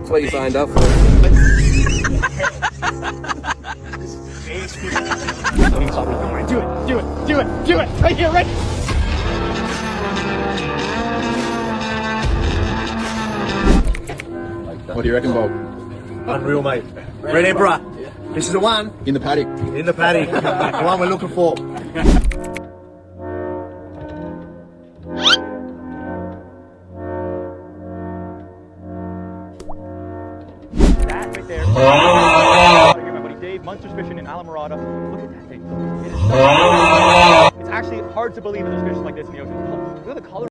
That's what you signed up for. Do it! Right here, right. What do you reckon, Bob? Unreal, mate. Red Emperor. This is the one In the paddock. in the paddy. The one we're looking for. That right there. Here's my buddy Dave, Munster's fishing in Alamorada. Look at that thing. It's actually hard to believe that there's fish like this in the ocean. Look at the color.